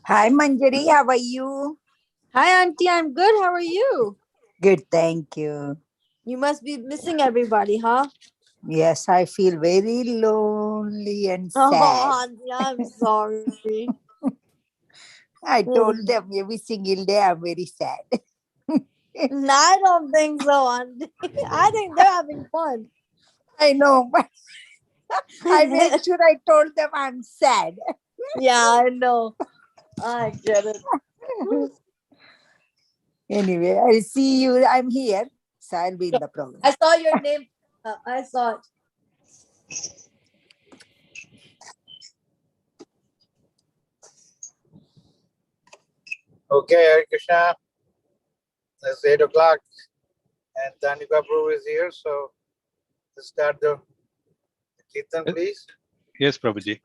Hi, Manjari. How are you? Hi, Auntie. I'm good. How are you? Good, thank you. You must be missing everybody, huh? Yes, I feel very lonely and sad. Oh, Auntie, I'm sorry. I told them every single day I'm very sad. No, I don't think so, Auntie. I think they're having fun. I know, but I make sure I told them I'm sad. Yeah, I know. I get it. Anyway, I see you. I'm here, so I'll be in the program. I saw your name. I saw it. Okay, Hare Krishna. It's 8 o'clock and Tanika Prabhu is here, so let's start the Kirtan, please. Yes, Prabhuji.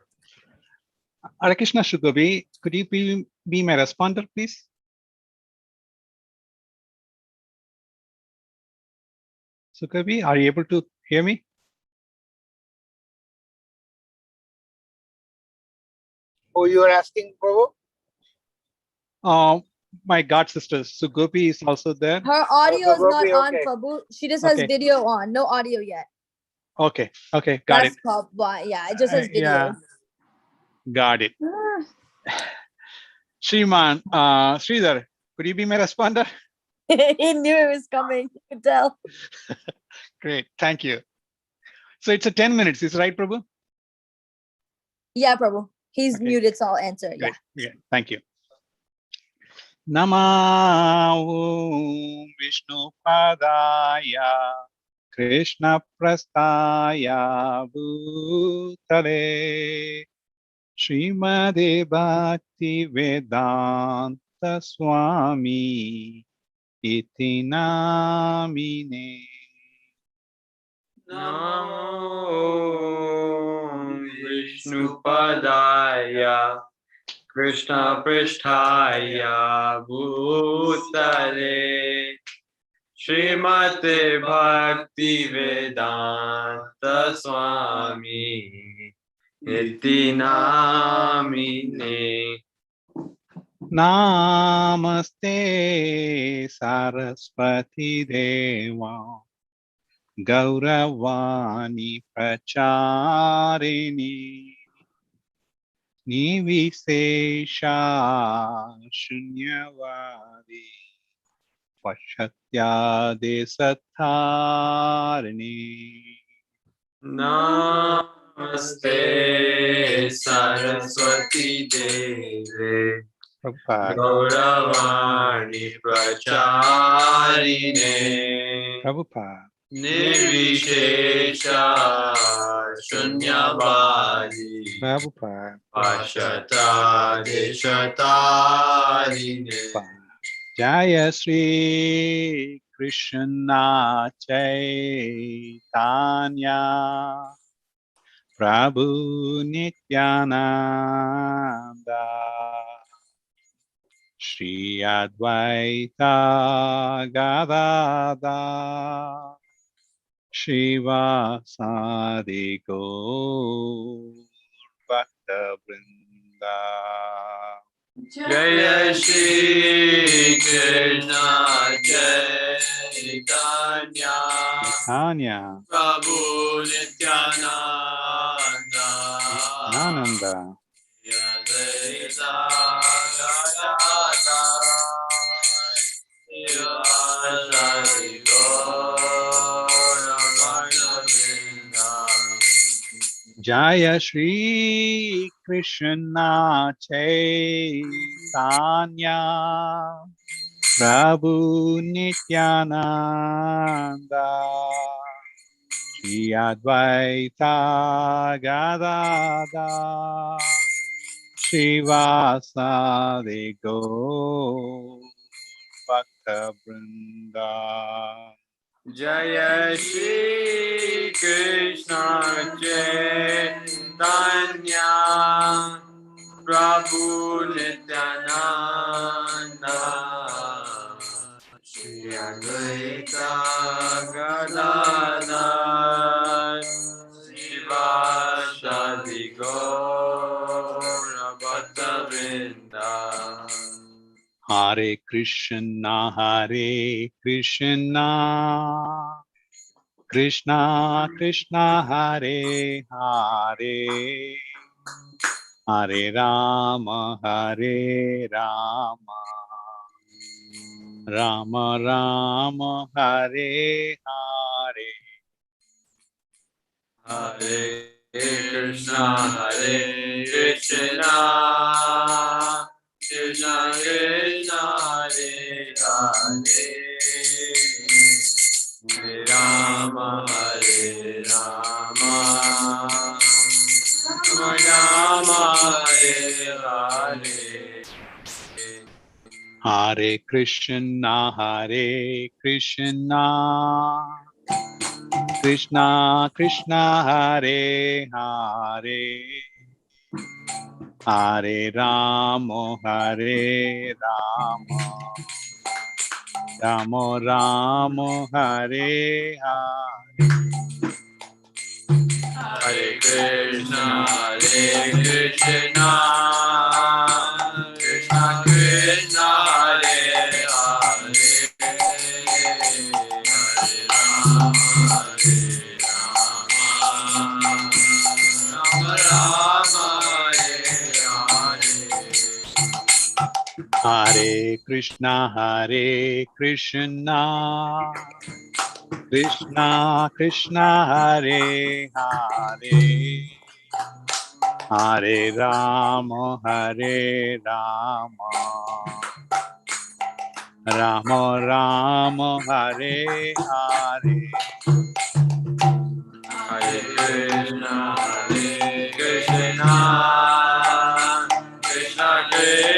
Hare Krishna Shukavi, could you be my responder, please? Sukavi, are you able to hear me? Who you are asking, Prabhu? My god sister Sugopi is also there. Her audio is not Gopi, on, okay. Prabhu. She just has Okay. video on. No audio yet. Okay, got That's it. why. Yeah, it just says video. Yeah, got it. Shriman, Sridhar, could you be my responder? He knew it was coming. You could tell. Great, thank you. So it's a 10 minutes, is right, Prabhu? Yeah, Prabhu. He's Okay. muted, so I'll answer. Great. Yeah. Yeah, thank you. Namo Vishnu Padaya Krishna Prastaya Bhutale Srimade Bhakti Vedanta Swami Iti Namine. Namo Vishnu Padaya Krishna Pristhaya Bhutale Srimate Bhakti Vedanta Swami Iti Namine. Namaste Saraswati Deva Gauravani Pracharini Nivishesha Shunyavadi Pashatyade Sattharini. Namaste Saraswati Deve Prabhupada. Gauravani Pracharine Prabhupada. Nirvishesha Shunyavadi Prabhupada. Pashata Deshatarine. Jaya Sri Krishna Chaitanya Prabhu Nityananda Shri Advaita Gadada Shivasadi Gaur Bhakta Vrinda. Jaya Shri Krishna Chaitanya Tanya Prabhu Nityananda Nanda Yadvaita Gadada Shivasari Gaura Bhakta Vrinda. Jaya Shri Krishna Chaitanya Prabhu Nityananda Shri Advaita Gadada Shivasadi Gaur Bhakta Vrinda. Jaya Shri Krishna Chaitanya Prabhu Nityananda Shri Advaita Gadadhar Srivasadi Gaura Bhakta Vrinda. Hare Krishna, Hare Krishna, Krishna Krishna, Hare Hare, Hare Rama, Hare Rama, Rama Rama, Hare Hare. Hare Krishna, Hare Krishna, Krishna Krishna, Hare Hare, Hare Rama, Hare Rama, Rama Rama, Hare Hare. Hare Krishna, Hare Krishna, Krishna Krishna, Hare Hare, Hare Rama, Hare Rama, Rama Rama, Hare Hare. Hare Krishna, Hare Krishna, Krishna Krishna, Hare Hare, Hare Rama, Rama Rama, Hare Hare. Hare Krishna, Hare Krishna, Krishna Krishna, Hare Hare, Hare Rama, Hare Rama, Rama Rama, Hare Hare. Hare Krishna, Hare Krishna,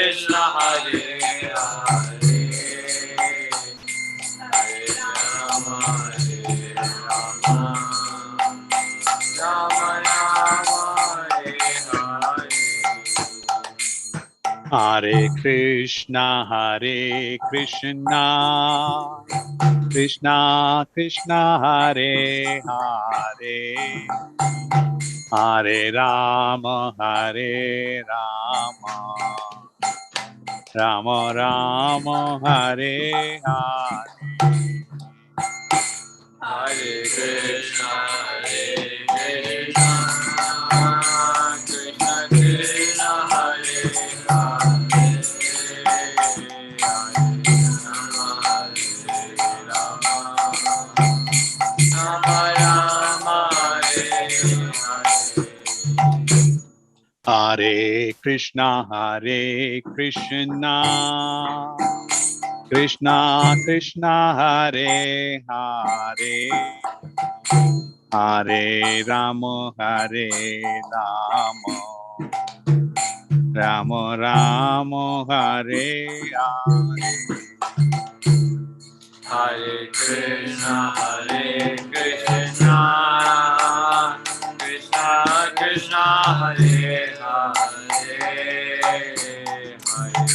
Krishna Krishna, Hare Hare, Hare Rama, Hare Rama, Rama Rama, Hare Hare. Hare Krishna, Hare Krishna, Krishna Krishna, Hare Hare, Hare Rama, Hare Rama, Rama Rama, Hare Hare. Hare Krishna, Hare Krishna, Krishna Krishna, Hare Hare, Hare Rama, Hare Rama, Rama Rama, Hare Hare. Hare Krishna, Hare Krishna, Krishna Krishna, Hare Hare, Hare Rama, Hare Rama, Rama Rama, Hare Hare. Hare Krishna, Hare Krishna, Krishna Krishna, Hare Hare, Hare Rama, Hare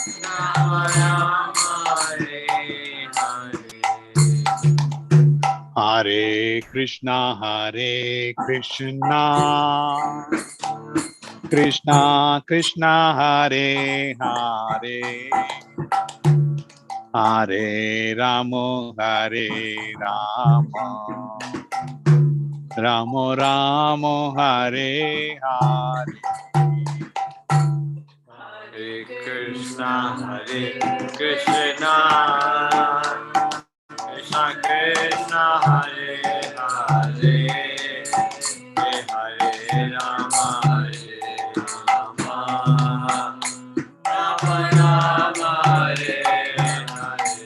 Rama, Rama Rama, Hare Hare. Hare Krishna, Hare Krishna, Krishna Krishna, Hare Hare, Hare Rama, Hare Rama, Rama Rama, Hare Hare. Hare Krishna, Hare Krishna, Krishna Krishna, Hare Hare, Hare Rama, Hare Rama, Rama Rama, Hare Hare.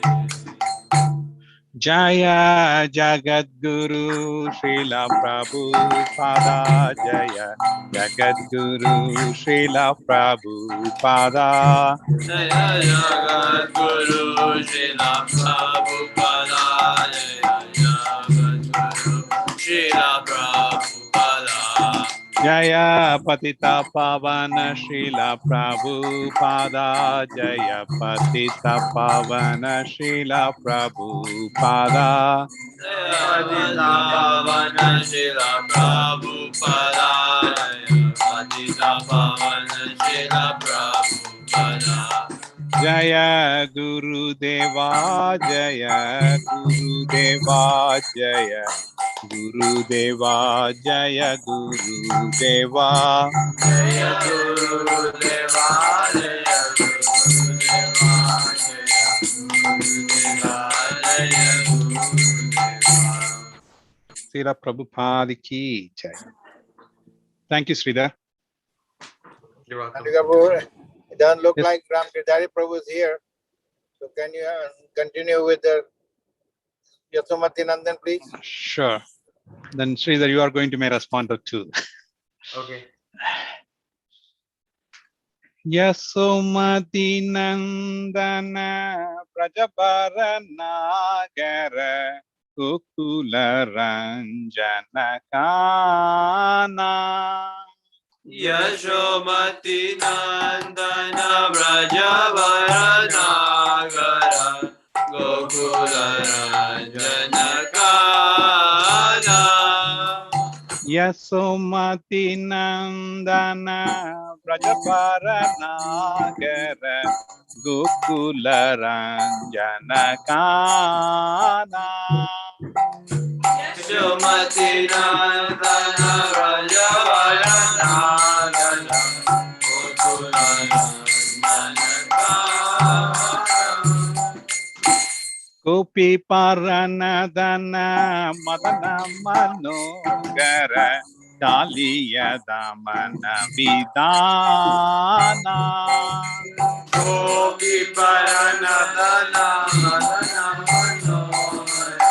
Jaya Jagadguru Srila Prabhupada, Jaya Jagadguru Srila Prabhupada, Jaya Jagat Guru Srila Prabhupada, Jaya Jagat Guru Srila Prabhupada, Jaya Patita Pavana Srila Prabhupada, Jaya Patita Pavana Srila Prabhupada, Jaya Patita Pavana Srila Prabhupada, Jaya Patita Pavana Jaya Gurudeva, Jaya Gurudeva, Jaya Gurudeva, Jaya Gurudeva. Jaya Gurudeva, Jaya Gurudeva, Jaya Gurudeva, Jaya Gurudeva. Srila Prabhupada ki jai. Thank you, Sridhar. You're welcome. Dandika Prabhu, it doesn't look Yes. like Ram Girdhari Prabhu is here. So can you continue with the Yasomati Nandan, please? Sure. Then Sridhar, you are going to make responder too. Okay. Yasomati Nandana Prajabara Nagara Kukula Ranjana Kana. Yashomati Nandana Brajabaranagara Gokula Ranjanakana. Yasomati Nandana Prajabara Nagara Gokula Ranjana Kana. Yashomati Nandana Brajabaranagara Gokula Ranjanakana. Gopi Paranadana Madana Manogara Kaliya Damana Vidana. Gopi Paranadana Madana Manohara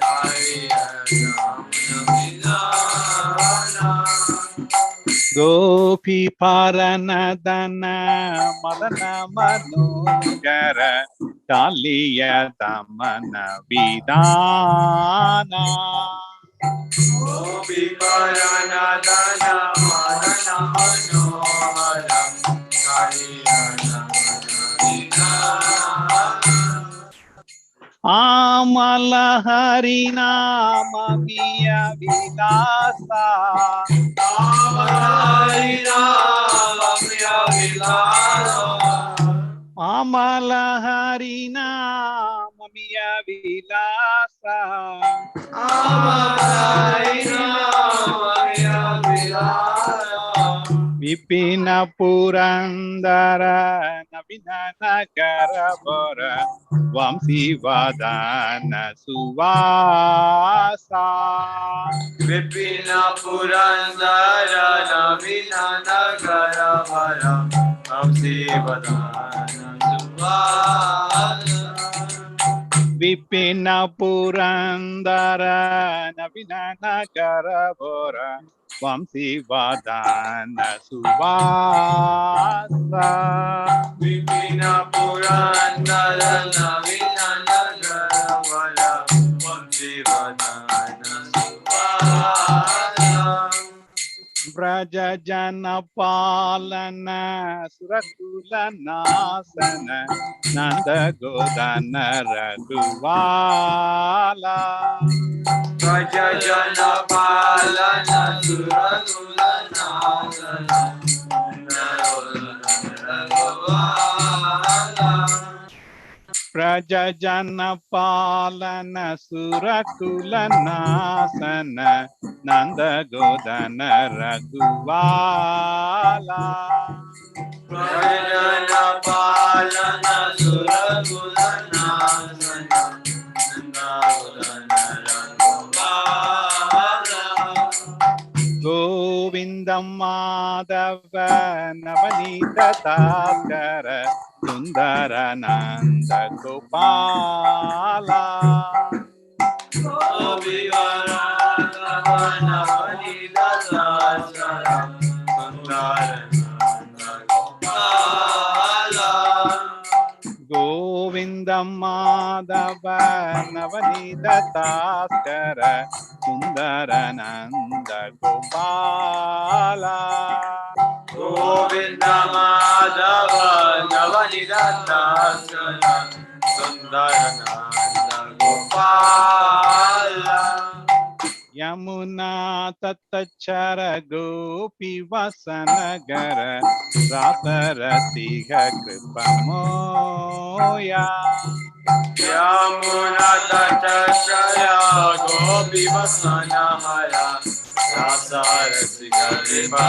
Kaliya Damana. Gopi Paranadana Madana Manogara Kaliya Damana Vidana. Gopi Paranadana Madana Manohara Kaliya Damana. Amala Harinama Miya Vilasa. Amala Harinama Miya Vilasa. Vipina Purandara Navina Nagara Bora Vamsi Vadana Suvasa. Vipina Purandara Navina Nagara Vara Amsi Vadana Suvana. Vipina Purandara Navina Nagara Bora Vamsi Vadana Suvasa. Vipina Purandara Navina Nagara Vara Amsi Vadana Suvana. Braja Jana Palana Surakula Nasana Nanda Godana Raghuvala. Raja Jana Palana Surakula Nasana Braja Jana Palana Surakula Nasana Nanda Godana Raghuvala. Rajana Palana Surakula Nasana Govindam Madhava Navanita Taskara Sundarananda Gopala. Govindam Madhava Navanita Taskara Sundarananda Gopala. Govinda Madhava Navanidata Sundarananda Gopala. Yamuna Tatachara Gopi Vasanagara Rasarasiha Kripamoya. Yamuna Tatachaya Gopi Vasanahara Rasarasika Kripamoya.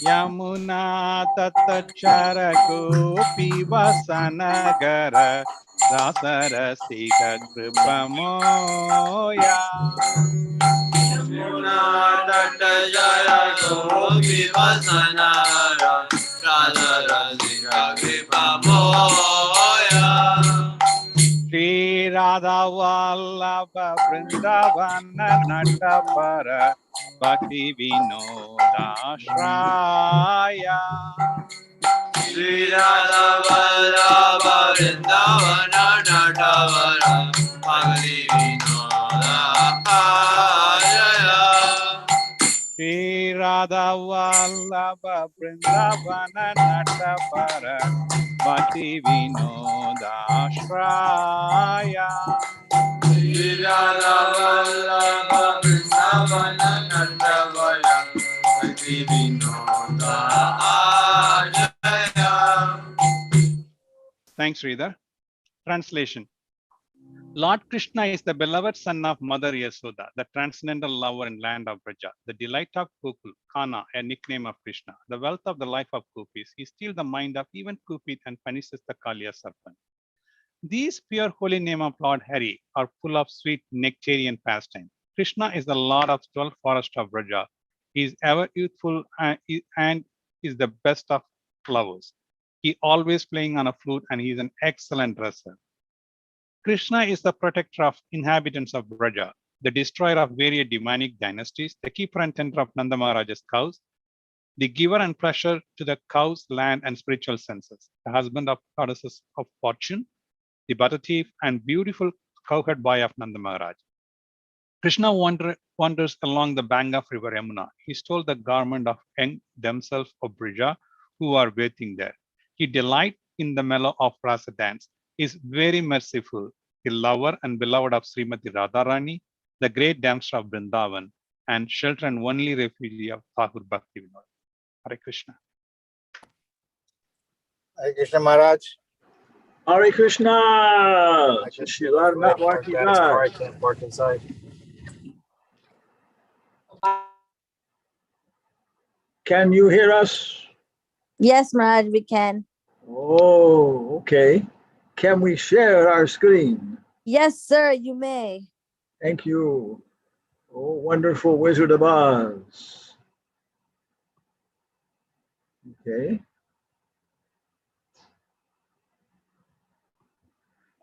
Yamuna Tatachara Gopi Vasanagara Rasarasiha Kripamoya. Yamuna Tatachaya Gopi Vasanahara Rasarasika Kripamoya. Shri Radha Vallabha Vrindavana Natapara Bhakti Vinoda Shraya. Shri Radha Vallabha Vrindavana Natavara Bhakti Vinoda Jaya. Shri Radha Vallabha Vrindavana Natapara Bhakti Vinoda Shraya. Shri Radha Vallabha Vrindavana Natavara Bhakti Vinoda Jaya. Thanks, Sridhar. Translation. Lord Krishna is the beloved son of Mother Yasoda, the transcendental lover and land of Braja, the delight of Gokul, Kana, a nickname of Krishna, the wealth of the life of Gopis. He steals the mind of even Kupit and punishes the Kaliya serpent. These pure holy name of Lord Hari are full of sweet nectarian pastime. Krishna is the Lord of 12 forest of Braja. He is ever youthful and is the best of flowers. He always playing on a flute and he is an excellent dresser. Krishna is the protector of inhabitants of Braja, the destroyer of various demonic dynasties, the keeper and tender of Nanda Maharaja's cows, the giver and pleasure to the cows, land, and spiritual senses, the husband of goddesses of fortune, the butter thief, and beautiful cowherd boy of Nanda Maharaj. Krishna wanders along the bank of river Yamuna. He stole the garment of young themselves of Brija who are bathing there. He delights in the mellow of rasa dance. He is very merciful, the lover and beloved of Srimati Radharani, the great damsel of Vrindavan, and shelter and only refuge of Thakur Bhakti Vinod. Hare Krishna. Hare Krishna Maharaj. Hare Krishna. I can Shilar not park that car. I can't park inside. Can you hear us? Yes, Maharaj, we can. Oh, okay. Can we share our screen? Yes, sir, you may. Thank you. Oh, wonderful Wizard of Oz. Okay.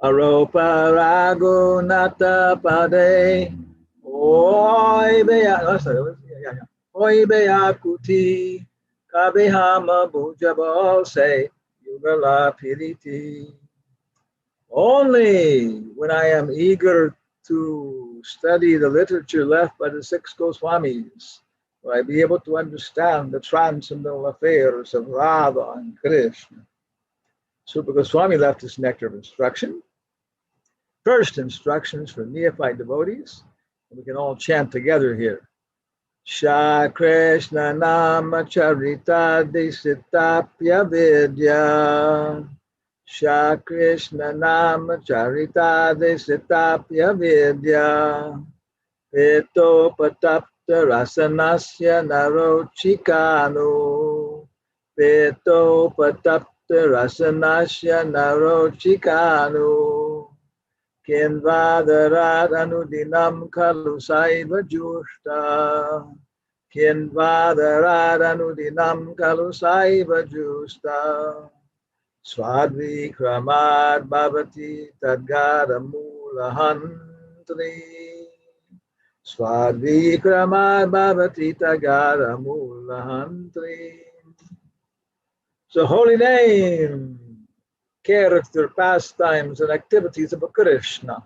Aropa Raghunatha Pade. Oi Beya. Oh, sorry. Yeah. Oi Beya Kuti. Kabehama Bujabo say. Yugala Piriti. Only when I am eager to study the literature left by the six Goswamis will I be able to understand the transcendental affairs of Radha and Krishna. Super Goswami left this nectar of instruction. First instructions for neophyte devotees. We can all chant together here. Sha Krishna Nama Charita Disitapya Vidya. Sha Krishna Nama Charita Desitapya Vidya Peto Patapta Rasanasya Narochikanu Peto Patapta Rasanasya Narochikanu Kinvadarat Anudinam Kalu Saiva Justa Kinvadarat Anudinam Kalu Saiva Justa Swadvikramad bhavati tadgara mulahantri. Swadvikramad bhavati tadgara mulahantri. So holy name, character, pastimes, and activities of Krishna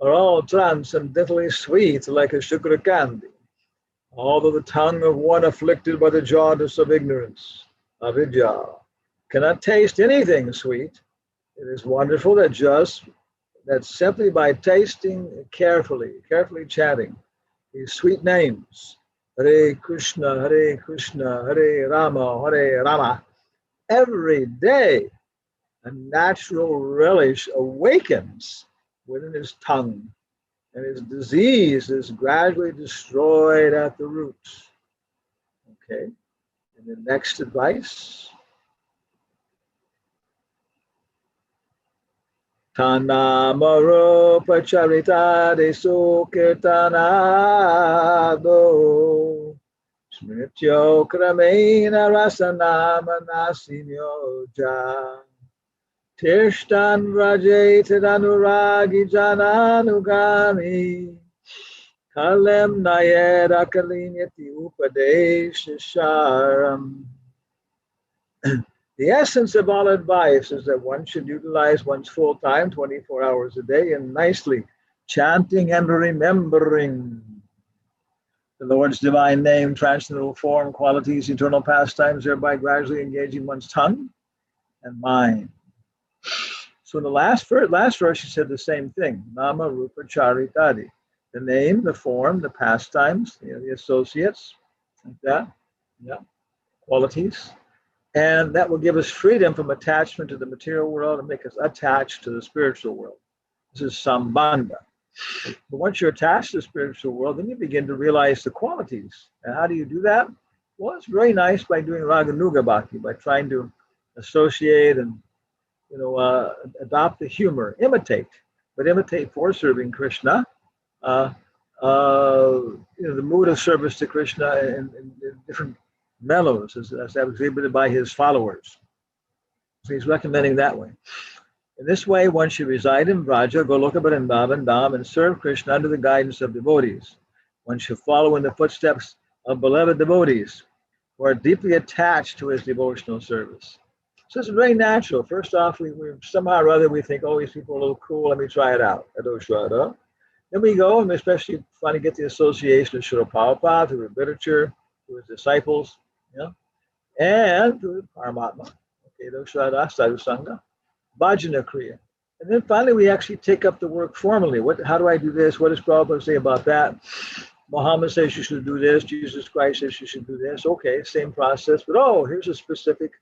are all transcendently sweet like a sugar candy. Although the tongue of one afflicted by the jaundice of ignorance, avidya, cannot taste anything sweet, it is wonderful that just that simply by tasting carefully chanting these sweet names, Hare Krishna, Hare Rama, every day, a natural relish awakens within his tongue, and his disease is gradually destroyed at the roots. Okay, and the next advice. Tanamaro pacharita de sukirtanado smrityo kramena rasanama nasinyo ja Tirshtan rajetadanuragi jananugami kalem nayeda kalinyati upadesharam. The essence of all advice is that one should utilize one's full time, 24 hours a day, in nicely chanting and remembering the Lord's divine name, transcendental form, qualities, eternal pastimes, thereby gradually engaging one's tongue and mind. So in the last verse, he said the same thing, Nama Rupa Charitadi. The name, the form, the pastimes, the associates, like that, yeah, qualities. And that will give us freedom from attachment to the material world and make us attached to the spiritual world. This is Sambandha. But once you're attached to the spiritual world, then you begin to realize the qualities. And how do you do that? Well, it's very nice by doing Raganuga Bhakti, by trying to associate and adopt the humor, imitate for serving Krishna. The mood of service to Krishna in different mellows as exhibited by his followers. So he's recommending that way. In this way, one should reside in Vraja, Goloka Vrindavan, Dham, and serve Krishna under the guidance of devotees. One should follow in the footsteps of beloved devotees who are deeply attached to his devotional service. So it's very natural. First off, we somehow or other we think, oh, these people are a little cool, let me try it out. Then we go, and we especially trying to get the association of Srila Prabhupada through his literature, through his disciples, and through Paramatma. Okay, Doshada, Sadhu Sangha, Bhajana Kriya. And then finally, we actually take up the work formally. How do I do this? What does Prabhupada say about that? Muhammad says you should do this. Jesus Christ says you should do this. Okay, same process, but here's a specific,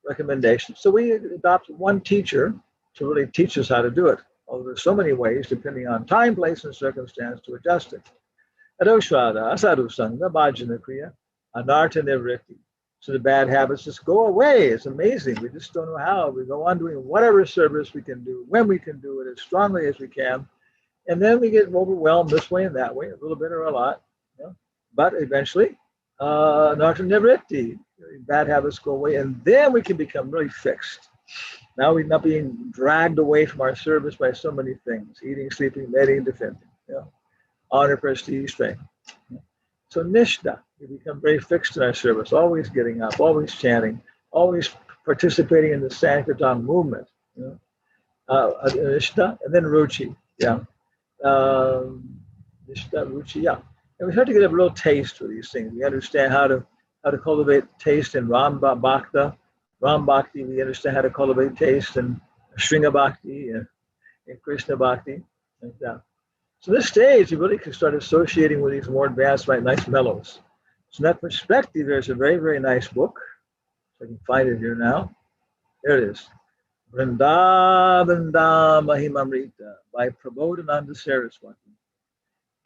recommendation. So we adopt one teacher to really teach us how to do it. Although there's so many ways, depending on time, place, and circumstance, to adjust it. Adoshvada, Sadhu Sangha, Bhajana Kriya, Anartha Nivritti. So the bad habits just go away. It's amazing. We just don't know how. We go on doing whatever service we can do, when we can do it, as strongly as we can. And then we get overwhelmed this way and that way, a little bit or a lot. But eventually, Anartha Nivritti, bad habits go away. And then we can become really fixed. Now we're not being dragged away from our service by so many things, eating, sleeping, meditating, defending, honor, prestige, strength. So Nishta, we become very fixed in our service, always getting up, always chanting, always participating in the Sankirtan movement. Nishta, and then Ruchi, Nishta, Ruchi, And we start to get a real taste for these things. We understand how to cultivate taste in Ram Bhakti. Ram Bhakti, we understand how to cultivate taste in Shringa Bhakti and Krishna Bhakti, like that. So this stage, you really can start associating with these more advanced, right, nice mellows. So in that perspective, there's a very, very nice book. So I can find it here now. There it is. Vrindavan Mahimamrita by Prabodhananda Saraswati.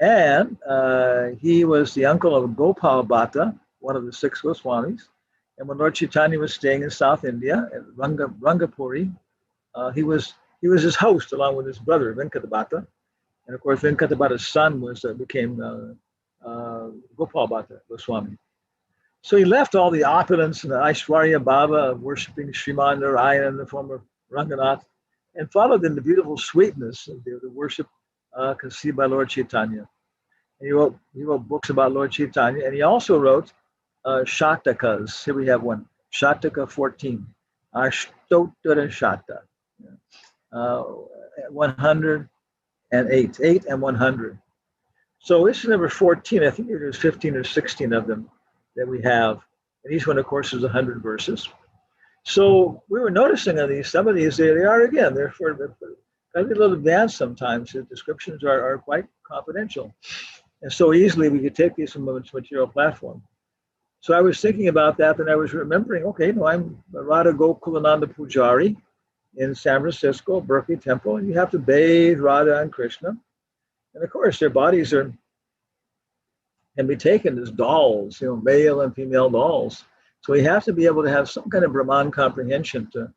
And he was the uncle of Gopal Bhatta, one of the 6 Goswamis. And when Lord Chaitanya was staying in South India at Rangapuri, he was his host along with his brother Venkata. And of course, Venkata son became Gopal Bhatta Goswami. So he left all the opulence and the Aishwarya Bhava of worshiping Sriman Narayana in the form of Ranganath and followed in the beautiful sweetness of the worship conceived by Lord Chaitanya. And he wrote books about Lord Chaitanya, and he also wrote Shatakas. Here we have one, Shataka 14, Ashtotara Shata, 108, 8 and 100. So this is number 14. I think there's 15 or 16 of them that we have. And each one, of course, is 100 verses. So we were noticing on these, some of these, they are again, they're for a little advanced sometimes. The descriptions are quite confidential. And so easily we could take these from a material platform. So I was thinking about that, and I was remembering, okay, no, I'm Radha Gokulananda Pujari in San Francisco, Berkeley Temple, and you have to bathe Radha and Krishna. And of course, their bodies can be taken as dolls, male and female dolls. So we have to be able to have some kind of Brahman comprehension to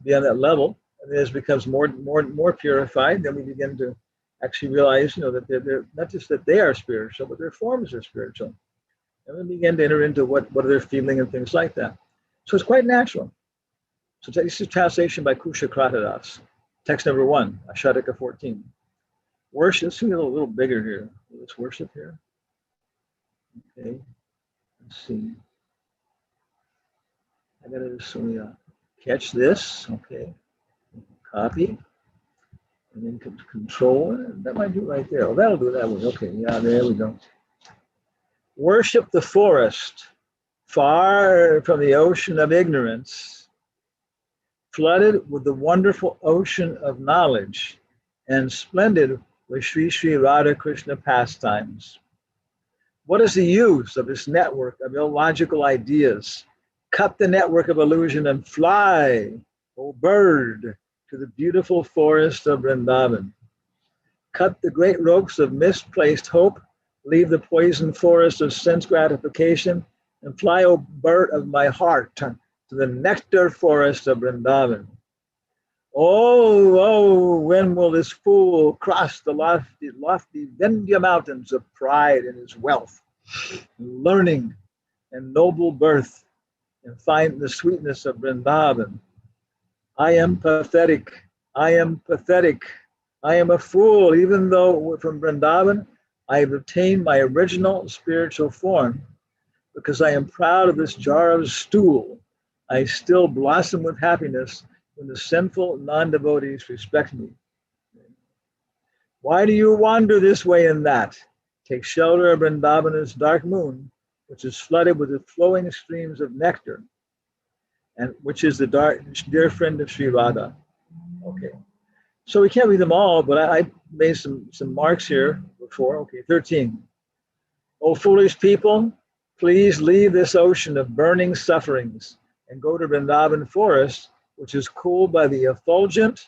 be on that level. And as it becomes more purified, then we begin to actually realize, that they're not just that they are spiritual, but their forms are spiritual. And then begin to enter into what they're feeling and things like that. So it's quite natural. So this is translation by Kusha Kratadas. Text number 1, Ashadika 14. Worship, let's see a little bigger here. Let's worship here. Okay, let's see. I gotta just catch this, okay. Copy, and then control. That might do it right there. Oh, that'll do that one. Okay, yeah, there we go. Worship the forest, far from the ocean of ignorance, flooded with the wonderful ocean of knowledge, and splendid with Sri Sri Radha Krishna pastimes. What is the use of this network of illogical ideas? Cut the network of illusion and fly, O bird, to the beautiful forest of Vrindavan. Cut the great ropes of misplaced hope, leave the poison forest of sense gratification, and fly, O bird of my heart, to the nectar forest of Vrindavan. Oh, when will this fool cross the lofty Vindhya mountains of pride in his wealth, learning, and noble birth, and find the sweetness of Vrindavan? I am pathetic. I am pathetic. I am a fool, even though from Vrindavan I have obtained my original spiritual form. Because I am proud of this jar of stool, I still blossom with happiness when the sinful non-devotees respect me. Why do you wander this way and that? Take shelter of Vrindavana's dark moon, which is flooded with the flowing streams of nectar, and which is the dear friend of Sri Radha. Okay, so we can't read them all, but I made some marks here before. Okay, 13. O foolish people, please leave this ocean of burning sufferings and go to Vrindavan forest, which is cooled by the effulgent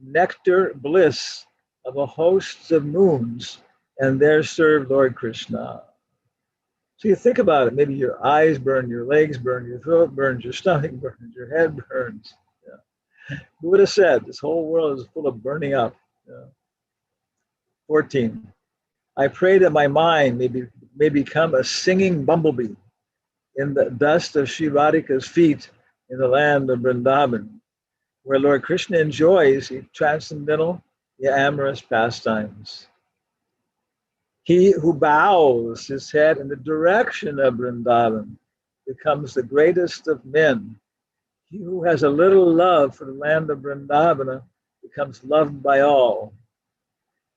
nectar bliss of a host of moons, and there serve Lord Krishna. So you think about it, maybe your eyes burn, your legs burn, your throat burns, your stomach burns, your head burns. Yeah. Who would have said this whole world is full of burning up? Yeah. 14. I pray that my mind may become a singing bumblebee in the dust of Sri Radhika's feet in the land of Vrindavan, where Lord Krishna enjoys the transcendental, the amorous pastimes. He who bows his head in the direction of Vrindavan becomes the greatest of men. He who has a little love for the land of Vrindavana becomes loved by all.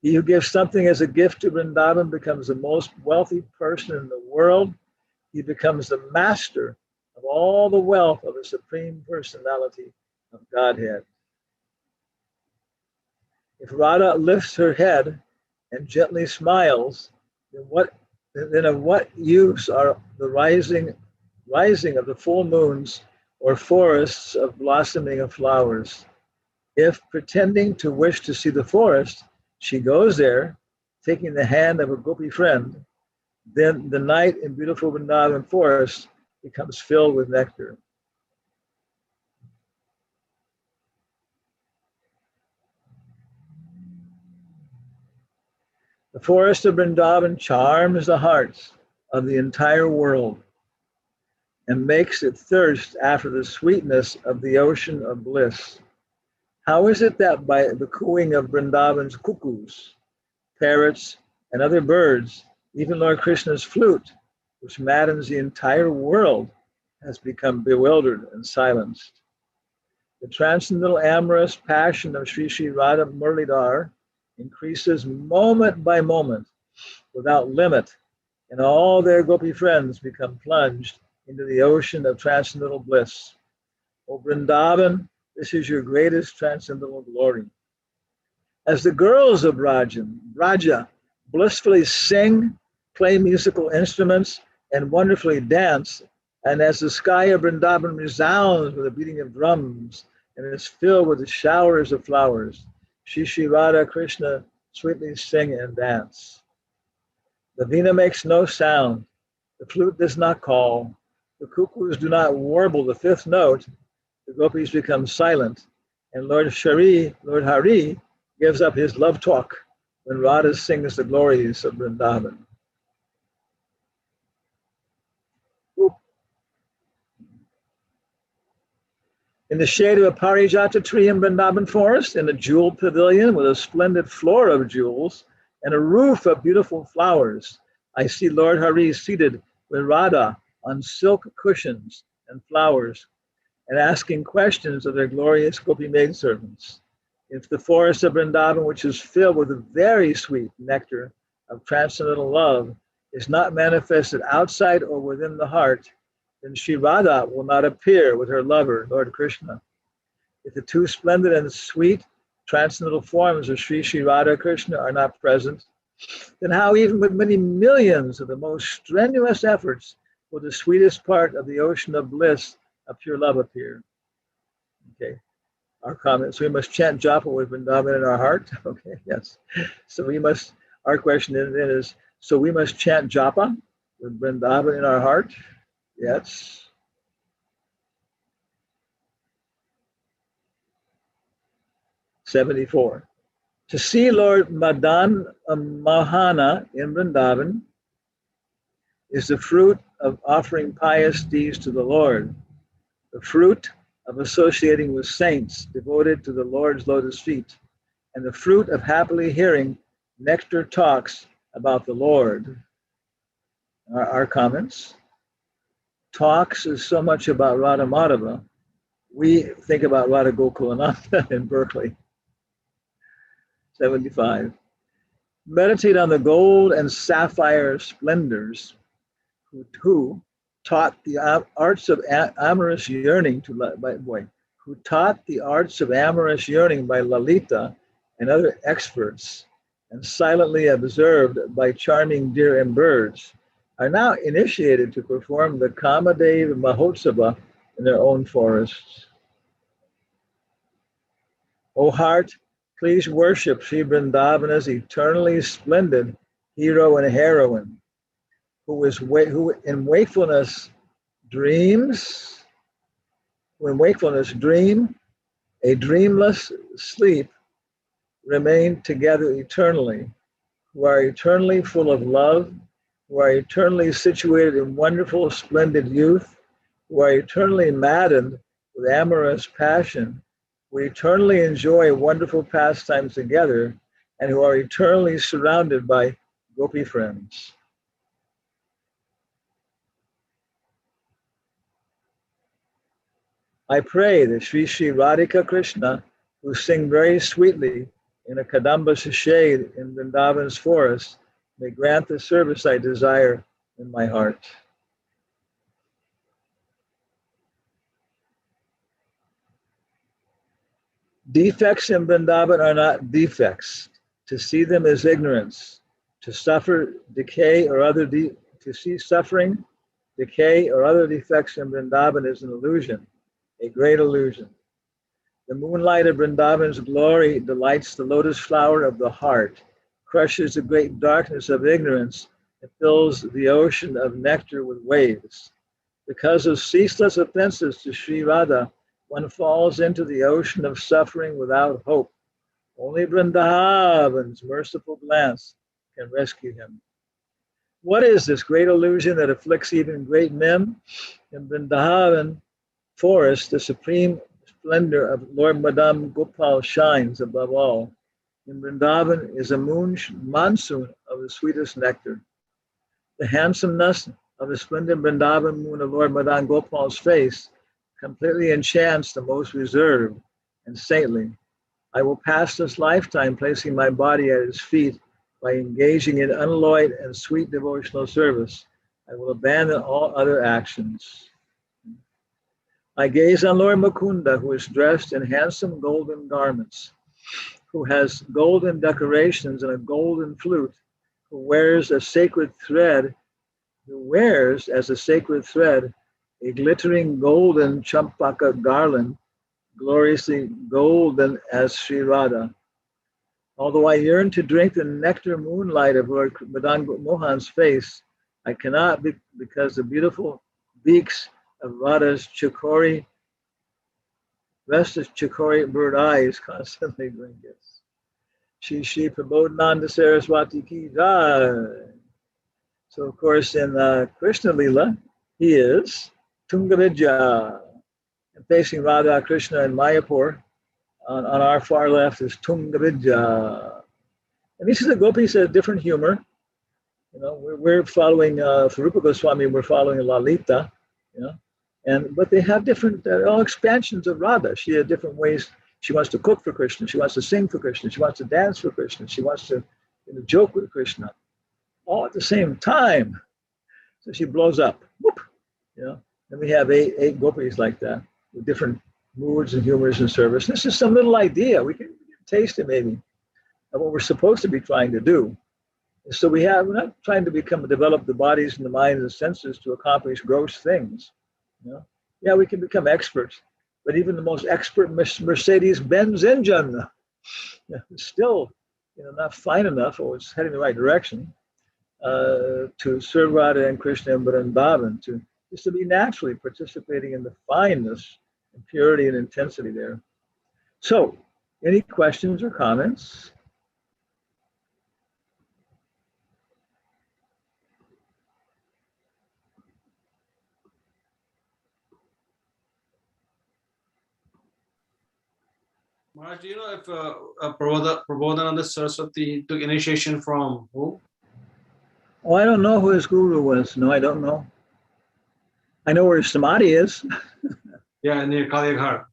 He who gives something as a gift to Vrindavan becomes the most wealthy person in the world. He becomes the master of all the wealth of the Supreme Personality of Godhead. If Radha lifts her head and gently smiles, then of what use are the rising of the full moons or forests of blossoming of flowers? If pretending to wish to see the forest, she goes there, taking the hand of a gopi friend, then the night in beautiful Vrindavan forest becomes filled with nectar. The forest of Vrindavan charms the hearts of the entire world and makes it thirst after the sweetness of the ocean of bliss. How is it that by the cooing of Vrindavan's cuckoos, parrots, and other birds, even Lord Krishna's flute, which maddens the entire world, has become bewildered and silenced? The transcendental amorous passion of Sri Sri Radha Murlidhar increases moment by moment without limit, and all their gopi friends become plunged into the ocean of transcendental bliss. O Vrindavan, this is your greatest transcendental glory. As the girls of Braja blissfully sing, play musical instruments, and wonderfully dance, and as the sky of Vrindavan resounds with the beating of drums and is filled with the showers of flowers, Shri Radha Krishna sweetly sing and dance. The veena makes no sound, the flute does not call, the cuckoos do not warble the fifth note, the gopis become silent, and Lord Hari, gives up his love talk when Radha sings the glories of Vrindavan. In the shade of a parijata tree in Vrindavan forest, in a jeweled pavilion with a splendid floor of jewels and a roof of beautiful flowers, I see Lord Hari seated with Radha on silk cushions and flowers and asking questions of their glorious gopi maidservants. If the forest of Vrindavan, which is filled with a very sweet nectar of transcendental love, is not manifested outside or within the heart, then Sri Radha will not appear with her lover, Lord Krishna. If the two splendid and sweet transcendental forms of Sri Radha Krishna are not present, then how, even with many millions of the most strenuous efforts, will the sweetest part of the ocean of bliss of pure love appear? Okay, our comments. We must chant japa with Vrindavan in our heart. Okay, yes. So our question is, so we must chant japa with Vrindavan in our heart? Yes. '74. To see Lord Madan Mohana in Vrindavan is the fruit of offering pious deeds to the Lord, the fruit of associating with saints devoted to the Lord's lotus feet, and the fruit of happily hearing nectar talks about the Lord. Our comments. Talks is so much about Radha Madhava. We think about Radha Gokulananda in Berkeley. 75. Meditate on the gold and sapphire splendors who taught the arts of amorous yearning who taught the arts of amorous yearning by Lalita and other experts, and silently observed by charming deer and birds, are now initiated to perform the Kamadev Mahotsava in their own forests. O heart, please worship Sri Vrindavana's eternally splendid hero and heroine, who in wakefulness dreams, a dreamless sleep, remain together eternally, who are eternally full of love, who are eternally situated in wonderful, splendid youth, who are eternally maddened with amorous passion, who eternally enjoy wonderful pastimes together, and who are eternally surrounded by gopi friends. I pray that Sri Radhika Krishna, who sing very sweetly in a Kadamba shade in Vrindavan's forest, may grant the service I desire in my heart. Defects in Vrindavan are not defects. To see them is ignorance. To suffer, decay, or to see suffering, decay, or other defects in Vrindavan is an illusion, a great illusion. The moonlight of Vrindavan's glory delights the lotus flower of the heart, crushes the great darkness of ignorance, and fills the ocean of nectar with waves. Because of ceaseless offenses to Sri Radha, one falls into the ocean of suffering without hope. Only Vrindavan's merciful glance can rescue him. What is this great illusion that afflicts even great men? In Vrindavan forest, the supreme splendor of Lord Madam Gopal shines above all. In Vrindavan is a monsoon of the sweetest nectar. The handsomeness of the splendid Vrindavan moon of Lord Madan Gopal's face completely enchants the most reserved and saintly. I will pass this lifetime placing my body at his feet by engaging in unalloyed and sweet devotional service. I will abandon all other actions. I gaze on Lord Mukunda, who is dressed in handsome golden garments, who has golden decorations and a golden flute, who wears a sacred thread, who wears as a sacred thread a glittering golden champaka garland, gloriously golden as Sri Radha. Although I yearn to drink the nectar moonlight of Lord Madan Mohan's face, I cannot because the beautiful beaks of Radha's chakori, restless chakori bird eyes constantly drink it. Shri Prabodhananda Saraswati ki jai. So of course in Krishna Lila, he is Tungavidya. And facing Radha Krishna and Mayapur, on our far left is Tungavidya. And these are the gopis have different humor. You know, we're following for Rupa Goswami, we're following Lalita, you know, but they have different all expansions of Radha. She had different ways. She wants to cook for Krishna. She wants to sing for Krishna. She wants to dance for Krishna. She wants to joke with Krishna, all at the same time. So she blows up. Whoop, you know. And we have eight gopis like that with different moods and humors and service. This is some little idea. We can taste it maybe of what we're supposed to be trying to do. So we're not trying to develop the bodies and the minds and senses to accomplish gross things. You know? Yeah, we can become experts, but even the most expert Mercedes-Benz engine is still, not fine enough, or it's heading the right direction to serve Radha and Krishna and Vrindavan, just to be naturally participating in the fineness and purity and intensity there. So, any questions or comments? Maharaj, do you know if Prabodhananda Saraswati took initiation from who? Oh, I don't know who his guru was. No, I don't know. I know where his samadhi is. Yeah, near Kaliaghar.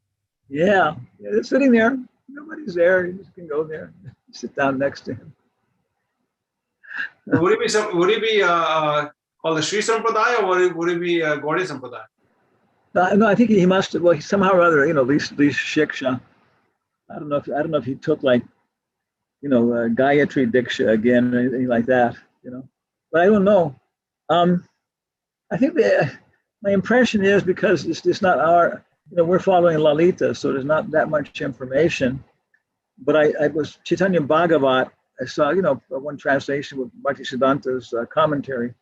Yeah, it's sitting there. Nobody's there. You just can go there, sit down next to him. Would it be called the Sri Sampradaya, or would it be Gaudiya Sampradaya? No, I think he must have. Well, he somehow or other, at least Shiksha. I don't know if he took Gayatri Diksha again or anything like that, But I don't know. I think my impression is because it's not our, we're following Lalita, so there's not that much information. But I was Chaitanya Bhagavat. I saw, one translation with Bhakti Siddhanta's commentary,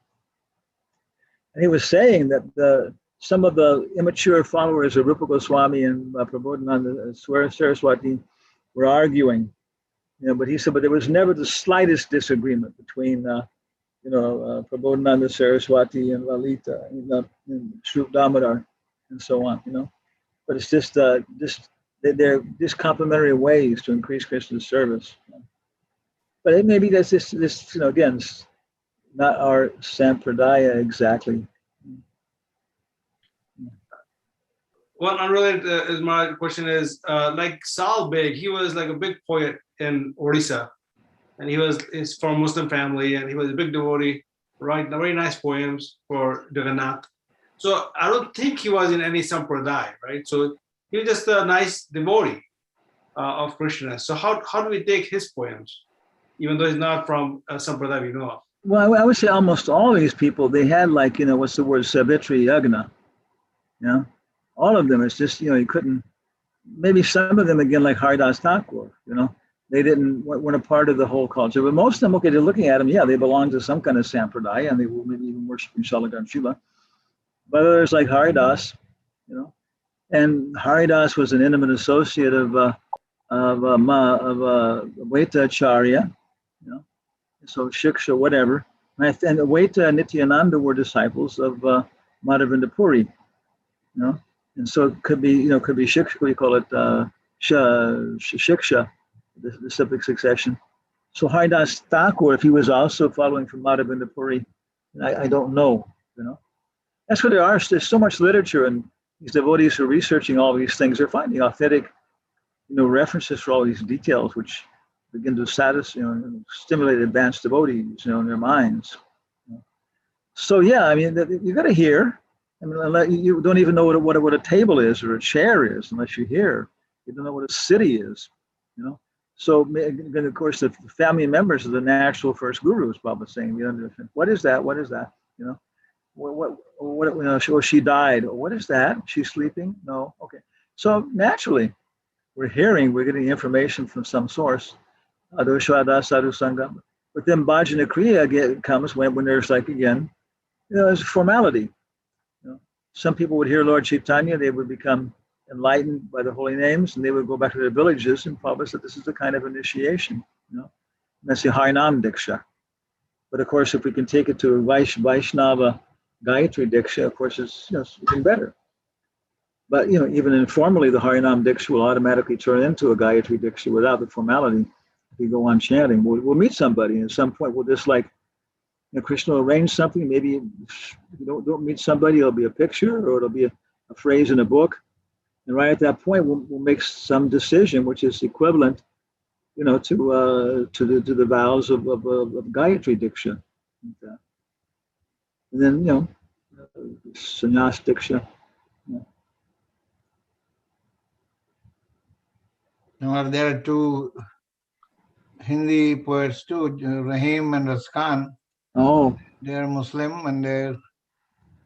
and he was saying that some of the immature followers of Rupa Goswami and Prabodhananda Saraswati were arguing, but he said, but there was never the slightest disagreement between, Prabodhananda Saraswati and Lalita and Shrup Damodar and so on, But it's just they're just complementary ways to increase Krishna's service. But maybe that's this again, it's not our sampradaya exactly. One unrelated is my question is like Sal Beg, he was like a big poet in Odisha, and he's from a Muslim family, and he was a big devotee, write very nice poems for Jagannath. So I don't think he was in any sampradaya, right? So he was just a nice devotee of Krishna. So how do we take his poems, even though he's not from a sampradaya we know of? Well, I would say almost all of these people, they had what's the word, Savitri Yagna, all of them. It's just, you couldn't, maybe some of them again, like Haridas Thakur, they weren't a part of the whole culture, but most of them, okay, they're looking at them, they belong to some kind of sampradaya, and they will maybe even worship in Shalagar Shiva. But others like Haridas, and Haridas was an intimate associate of Vaitacharya, so Shiksha, whatever. And Vaita and Nityananda were disciples of Madhavinda Puri, and so it could be Shiksha, we call it Shiksha, the civic succession. So Haridas Thakur, if he was also following from Madhavinda Puri, I don't know, That's what there's so much literature, and these devotees who are researching all these things, they're finding authentic, references for all these details, which begin to stimulate advanced devotees, in their minds. So yeah, I mean, you got to hear. I mean, you don't even know what a table is or a chair is unless you hear. You don't know what a city is, So then, of course, the family members are the natural first gurus. Baba was saying, you know, what is that? What is that? You know, what you know, or she died. What is that? She's sleeping? No. Okay. So naturally, we're hearing, we're getting information from some source. Adoshwada Sadhu Sangam. But then Bhajana Kriya comes when there's like, again, you know, there's a formality. You know, some people would hear Lord Chaitanya, they would become enlightened by the holy names, and they would go back to their villages and probably said this is the kind of initiation. You know, and that's the Harinam Diksha. But of course, if we can take it to a Vaishnava Gayatri Diksha, of course, it's, you know, it's even better. But you know, even informally, the Harinam Diksha will automatically turn into a Gayatri Diksha without the formality. If you go on chanting, we'll meet somebody, and at some point we'll just like, you know, Krishna will arrange something. Maybe if you don't meet somebody, it'll be a picture or it'll be a phrase in a book. And right at that point, we'll make some decision which is equivalent, you know, to the vows of Gayatri Diksha. And then, you know, Sannyas Diksha. Yeah. Now, there are two Hindi poets too, Rahim and Raskan. Oh, They are Muslim and they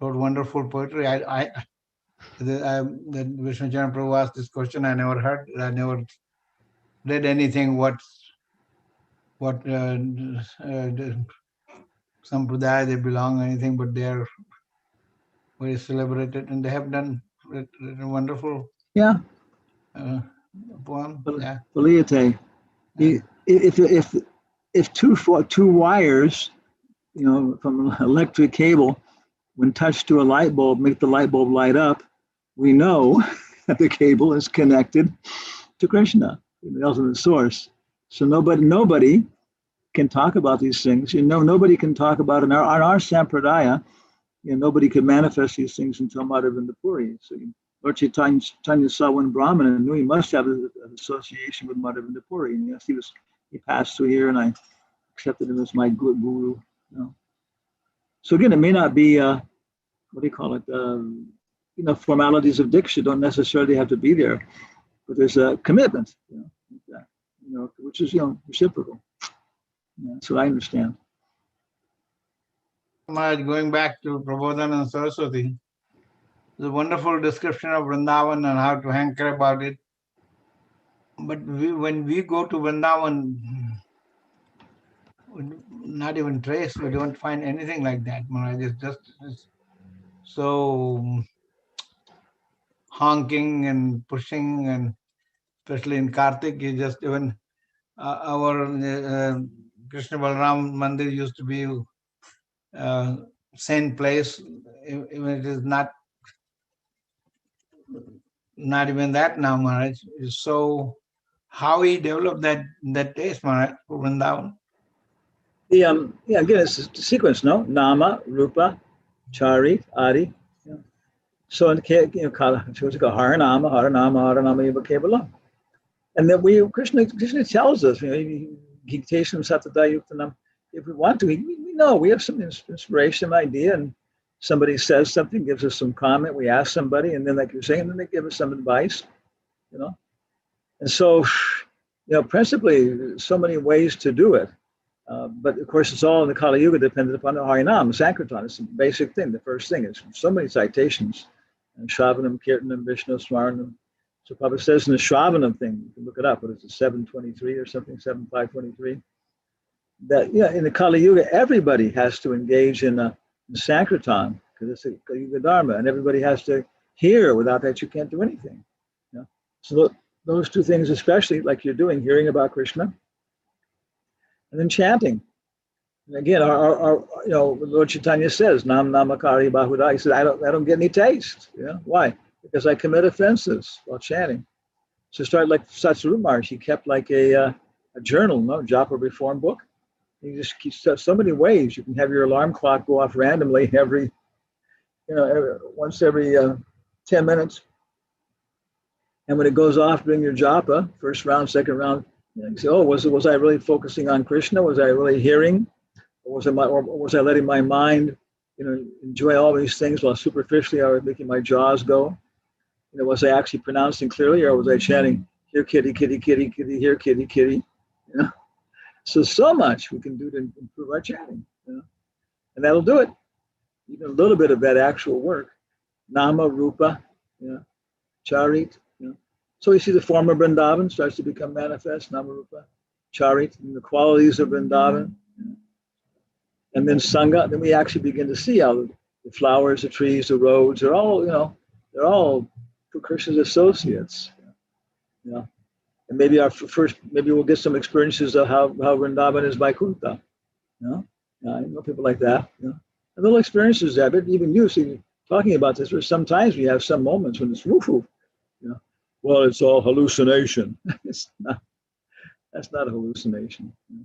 wrote wonderful poetry. The Vishnu Charan Prabhu asked this question. I never heard. I never read anything. What Sampradaya they belong, anything, but they are very celebrated and they have done written wonderful. yeah. Poem. Yeah. Feliate. If two wires, you know, from an electric cable, when touched to a light bulb, make the light bulb light up, we know that the cable is connected to Krishna, the ultimate source. So nobody can talk about these things. You know, nobody can talk about it. In our sampradaya, you know, nobody could manifest these things until Madhavendra Puri. So Lord Chaitanya saw one Brahmin and knew he must have an association with Madhavendra Puri. And yes, he passed through here, and I accepted him as my guru. You know. So again, it may not be what do you call it? You know, formalities of diksha don't necessarily have to be there, but there's a commitment, you know, which is, you know, reciprocal. Yeah, that's what I understand. Going back to Prabodhan and Saraswati, the wonderful description of Vrindavan and how to hanker about it. But when we go to Vrindavan, not even trace, we don't find anything like that. Maharaj, it's so honking and pushing, and especially in Kartik, you just even our Krishna Balaram Mandir used to be same place, even it is not even that now, Maharaj. So how he developed that taste, Maharaj, for Vrindavan? Yeah, again, it's a sequence, no? Nama, Rupa, Chari, Adi. Yeah. So in the, you know, Haranama, Haranama, Haranama, Eva Kevala. And then Krishna tells us, you know, Gitesham Satadayuktanam, if we want to, we know we have some inspiration, idea, and somebody says something, gives us some comment, we ask somebody, and then like you're saying, then they give us some advice, you know. And so, you know, principally, so many ways to do it. But of course, it's all in the Kali Yuga dependent upon the Harinam, Sankirtan. It's the basic thing. The first thing is so many citations. And Shravanam, Kirtanam, Vishnu, Smaranam. So Prabhupada says in the Shravanam thing, you can look it up, but it's a 723 or something, 7523. That, yeah, in the Kali Yuga, everybody has to engage in Sankirtan because it's a Kali Yuga Dharma, and everybody has to hear. Without that, you can't do anything. You know? So those two things, especially like you're doing, hearing about Krishna, and then chanting. And again, our you know, Lord Chaitanya says, Nam Namakari Bahuda. He said, I don't get any taste. You know why? Because I commit offenses while chanting. So start like Satsaru Maharaj. He kept like a journal, no Japa reform book. You just keep so many ways. You can have your alarm clock go off randomly once every 10 minutes. And when it goes off during your japa, first round, second round, you say, oh, was I really focusing on Krishna? Was I really hearing? Or was I letting my mind, you know, enjoy all these things while superficially I was making my jaws go? You know, was I actually pronouncing clearly, or was I chanting Here, kitty, kitty, kitty, kitty. Here, kitty, kitty. You know, so much we can do to improve our chanting. You know, and that'll do it. Even a little bit of that actual work. Nama, Rupa, you know, Charit. You know. So you see the form of Vrindavan starts to become manifest. Nama, Rupa, Charit, and the qualities of Vrindavan. You know. And then Sangha. Then we actually begin to see how the flowers, the trees, the roads, they're all, you know, they're all Krishna's associates. You know. And maybe our first, maybe we'll get some experiences of how Vrindavan is Vaikuntha. You know, I know people like that. You know, and little experiences of it. Even you see, talking about this, where sometimes we have some moments when it's woof woof. You know, well, it's all hallucination. It's not. That's not a hallucination. You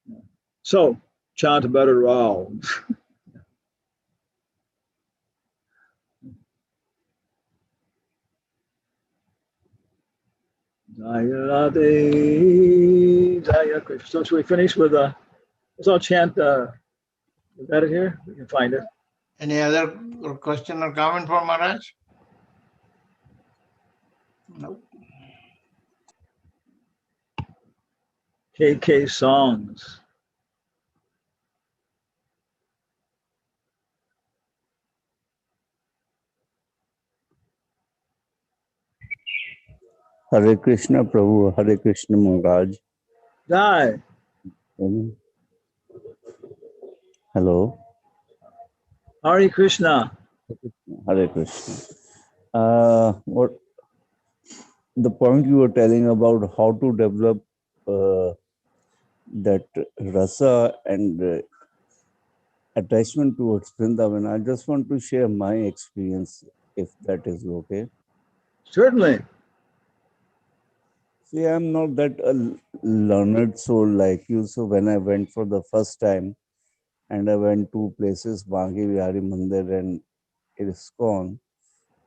know. So chant better all. Jaya Radhe, Jaya Krishna. So should we finish with let's all chant. We got it here. We can find it. Any other question or comment for Maharaj? No. KK songs. Hare Krishna Prabhu, Hare Krishna Maharaj. Jai. Hello. Hare Krishna. Hare Krishna. What the point you were telling about how to develop that rasa and attachment towards Vrindavan, I just want to share my experience, if that is okay. Certainly. See, I'm not that learned soul like you. So when I went for the first time, and I went to places, Bangi Vihari Mandir and ISKCON.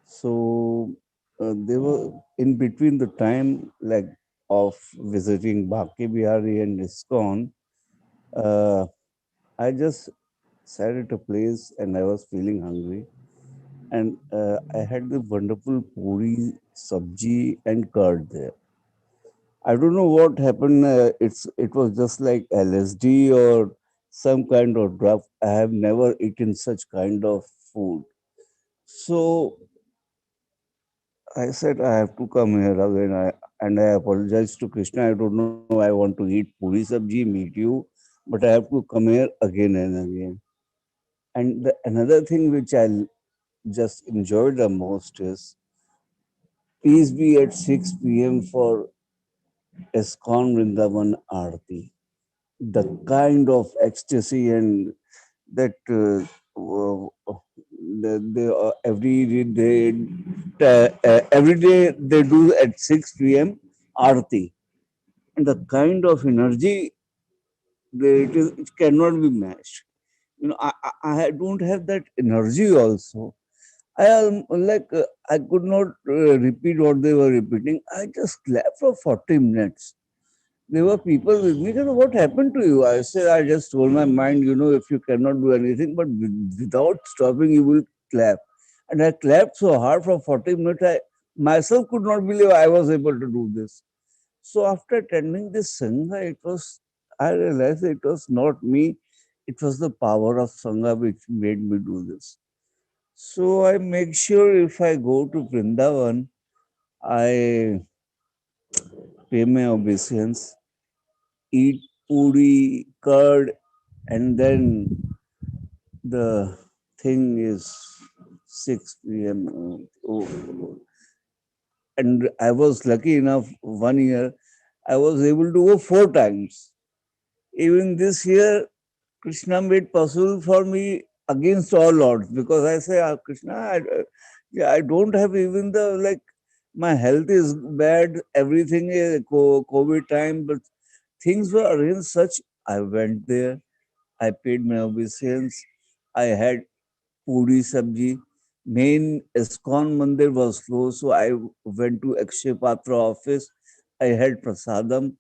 So they were in between the time like of visiting Bhakti Bihari and ISKCON. I just sat at a place and I was feeling hungry. And I had the wonderful puri, sabji and curd there. I don't know what happened. It was just like LSD or some kind of drug. I have never eaten such kind of food. So I said I have to come here again. And I apologize to Krishna. I don't know. I want to eat puri sabji, meet you, but I have to come here again and again. And another thing which I just enjoyed the most is please be at 6 p.m. for ISKCON Vrindavan Aarti. The kind of ecstasy and that every day they do at 6 p.m. Aarti. And the kind of energy it cannot be matched. You know, I don't have that energy also. I am like I could not repeat what they were repeating. I just slept for 40 minutes. There were people with me. What happened to you? I said, I just told my mind, if you cannot do anything, but without stopping, you will clap. And I clapped so hard for 40 minutes, I myself could not believe I was able to do this. So after attending this Sangha, I realized it was not me, it was the power of Sangha which made me do this. So I make sure if I go to Vrindavan, I pay my obeisance, eat puri, curd, and then the thing is 6 p.m. Oh. And I was lucky enough 1 year, I was able to go 4 times. Even this year, Krishna made possible for me against all odds because I say, Krishna, I don't have even my health is bad, everything is COVID time, but things were arranged such. I went there, I paid my obeisance, I had puri sabji. Main ISKCON Mandir was closed, so I went to Akshay Patra office. I had prasadam.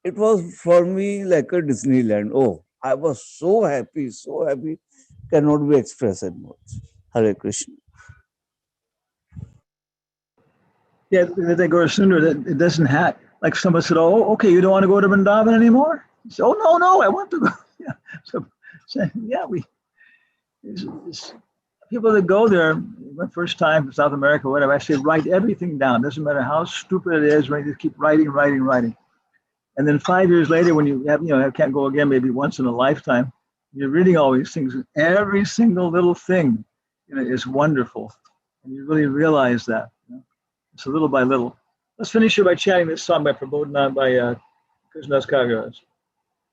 It was for me like a Disneyland. Oh, I was so happy, cannot be expressed in words. Hare Krishna. Yeah, they go sooner. That it doesn't have, like someone said, oh, okay, you don't want to go to Vrindavan anymore? He said, oh, no, I want to go. Yeah. So yeah, it's people that go there, my first time to South America, whatever, I say, write everything down. Doesn't matter how stupid it is, right? Just keep writing. And then 5 years later, when you have, I can't go again, maybe once in a lifetime, you're reading all these things. Every single little thing, is wonderful. And you really realize that. So little by little. Let's finish here by chanting this song by Prabodhana by Krishnadas Kaviraj.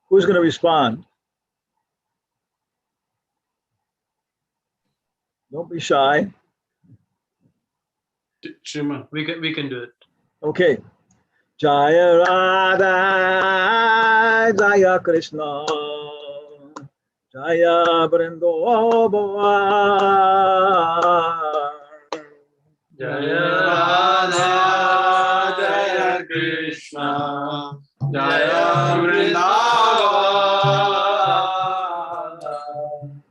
Who's going to respond? Don't be shy. Shrima, we can do it. Okay. Jaya Radha, Jaya Krishna, Jaya Vrindavan. Jaya Radha, Jaya Krishna, Jaya Vrindavan.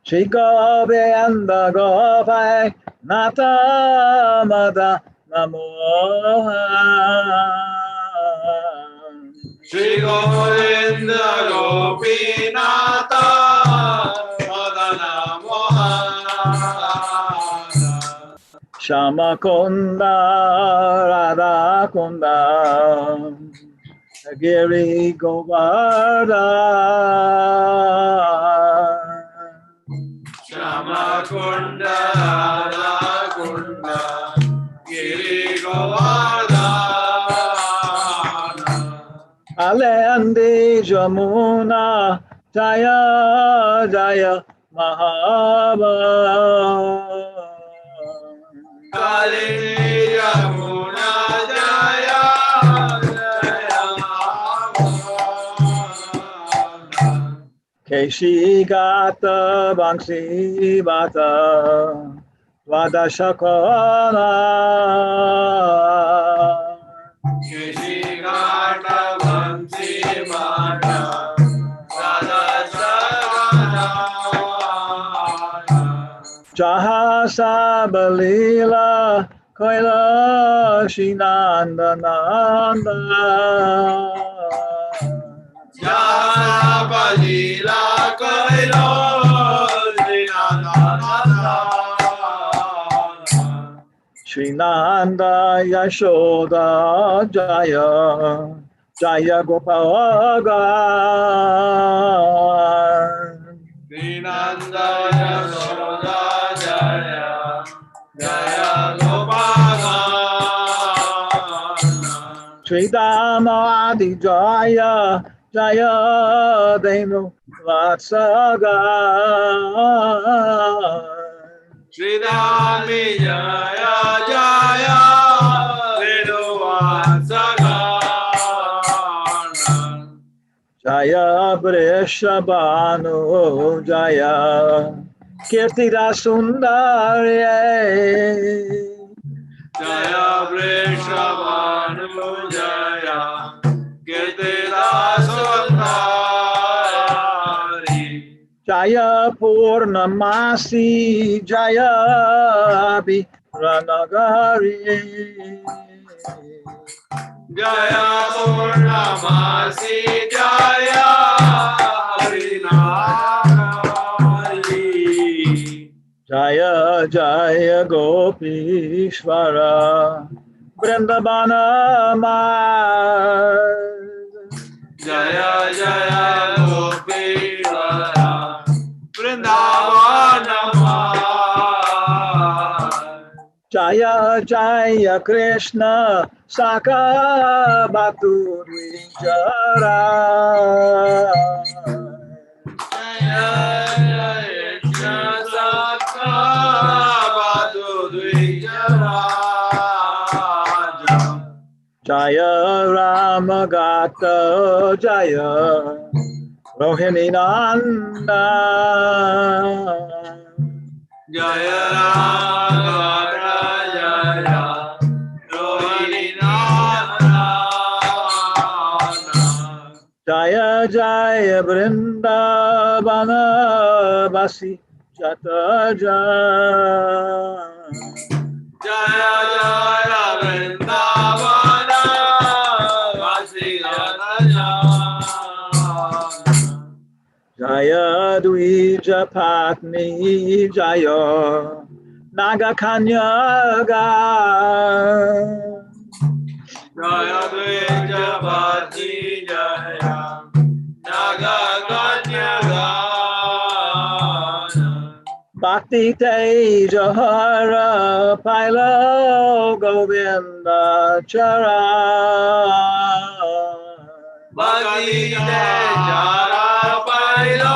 Shri Govinda Gopai Nata Mada Namo. Shri Govinda Gopinata Madana Mohana Shama Kunda Radha Kunda Giri Govardhan. Shama Kunda Radha Kunda Giri Govardhan Alende Jamuna Jaya Jaya Mahaba. Kalini Yamuna Jaya Jaya Mahaba Keshi Gata Bangsi Bata Dwadashakona. Kishigata Vansi Mata Radhasagana Jahasa Balila Kaila Shinanda Nanda. Janabalila Kailo Dinananda Srinanda Yashoda Jaya Jaya Gopalagan. Dinanda Yashoda Jaya Jaya Gopala Sridama Adi Jaya Jaya Denu Vatsagan. Sridhami Jaya Jaya Veduvasagana Jaya Vrishabhanu Jaya Kirtira Sundari. Jaya Vrishabhanu Jaya Kirtida Sundari Jaya Purnamasi Jaya Viranagari. Jaya Purnamasi Jaya Harinagari Jaya Jaya Gopishvara Vrindavana Mar. Jaya Jaya Gopivara Vrindavana Jaya Jaya Krishna Saka Bhatu Dvijara. Jaya Jaya Krishna Saka Bhatu Dvijara Jaya Ramagata Jaya Rohini Nanda. Jaya Rama Jaya Rohini Nana Jaya Jaya Vrindavana Vasi Jata Jaya. Jaya Jaya Vrinda Jaya Dvija Patni Jaya Naga Kanyaga Jaya Dveja Bhati Jaya Naga Kanyagana Bhakti Teja Hara Pailo Govinda Chara Bhakti Jara Pailo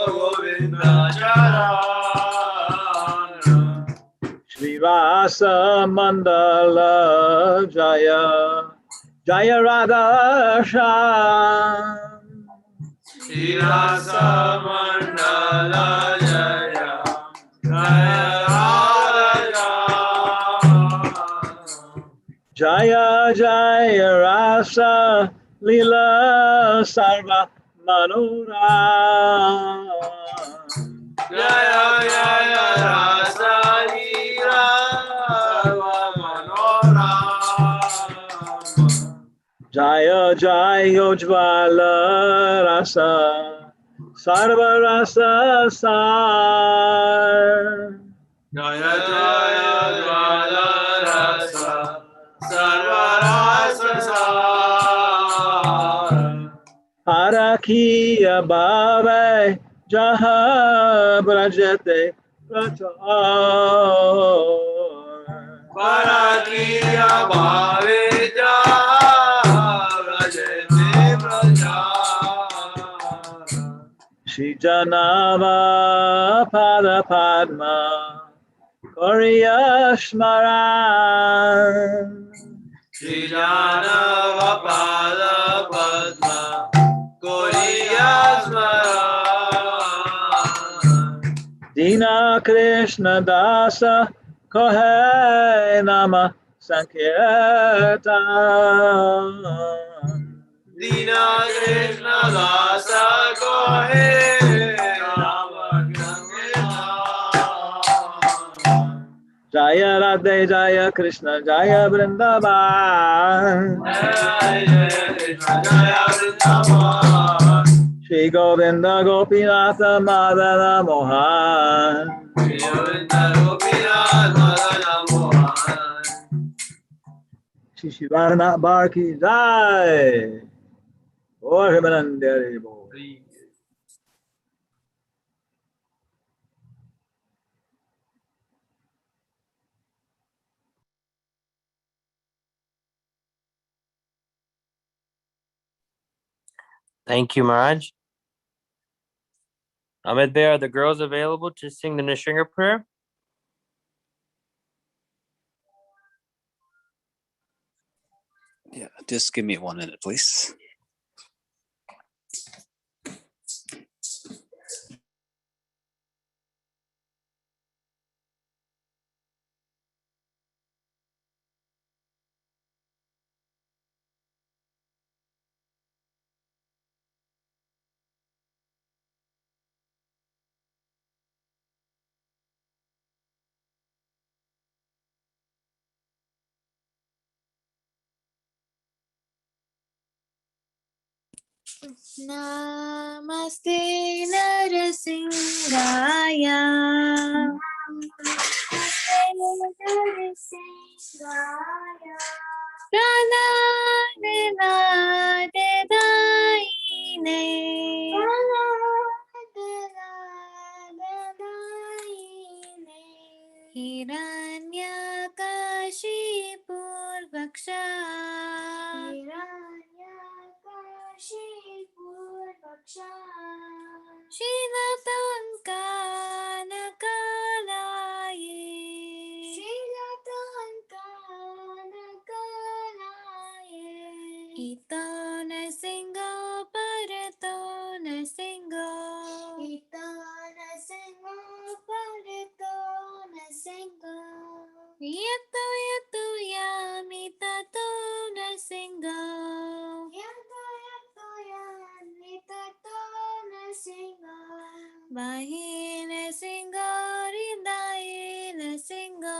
Govinda Charana Shri Rasa Mandala Jaya Jaya Radha Shyam Shirasa Mandala Jaya Jaya Radha Jaya Jaya Rasa Lila Sarva Manora Jaya Jaya Rasa Lila Manora Jaya Jaya Ujvala Rasa Sarva Rasa Sar Jaya Jaya Jwala Rasa Sarva Rasa Sara Harakiya Bhave Jaha Brajate Pratar Parakiya Bhavija Rajate Praja Shri Janava Pada Padma Koriya Smaran Shri Janava Pada Padma Koriya Smara Dina Krishna Dasa Kohe Nama Sankirtan Dina Krishna Dasa Kohe Rama Sankirtan Jaya Radhe Jaya Krishna Jaya Vrindavan Jaya Jaya Krishna Jaya Vrindavan Shri Govinda Gopinatha Madana Mohan Shri Govinda Gopinath Madana Mohan Shri Shivarna Barki Jai Or Himanandari Bo. Thank you, Maharaj. Ahmed Bey, are the girls available to sing the Nishinga prayer? Yeah, just give me 1 minute, please. Namaste Narasingaya. Namaste Narasingaya. Pranadadaine. Pranadadaine. Hiranyakashipurvaksha. Hiranyakashipurvaksha. Shilatankanakalaya. Shilatankanakalaya. Ito nasingo parato nasingo. Ito nasingo parato nasingo. Yato yato yamita to nasingo. Yato yato yamita to nasingo. Bahina singo ridai singo.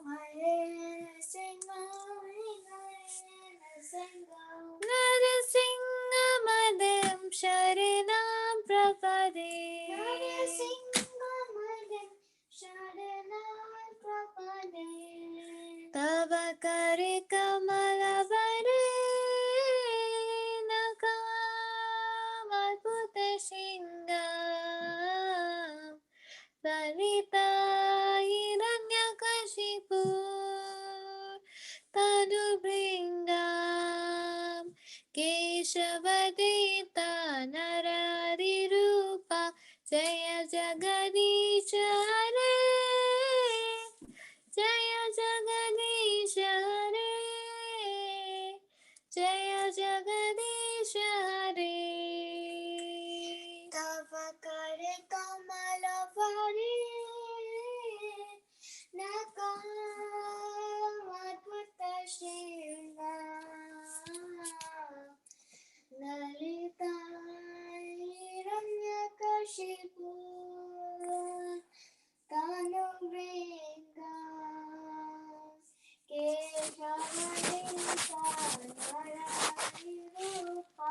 Bahina singo ridai singo. Narasimha madam sharanam करे कमल वरे नकामद्भुत सिंह ललिता हिरण्यकशिपु तनुभृङ्गां केशवदेता नरहरिरूपा जय जगदीश हरे जय जगदीश हरे जय जगदीश हरे तव कर कमल वरे नकामद्भुत सिंह ललिता हिरण्यकशिपु तनुभृङ्गा केशवदेता नरहरिरूपा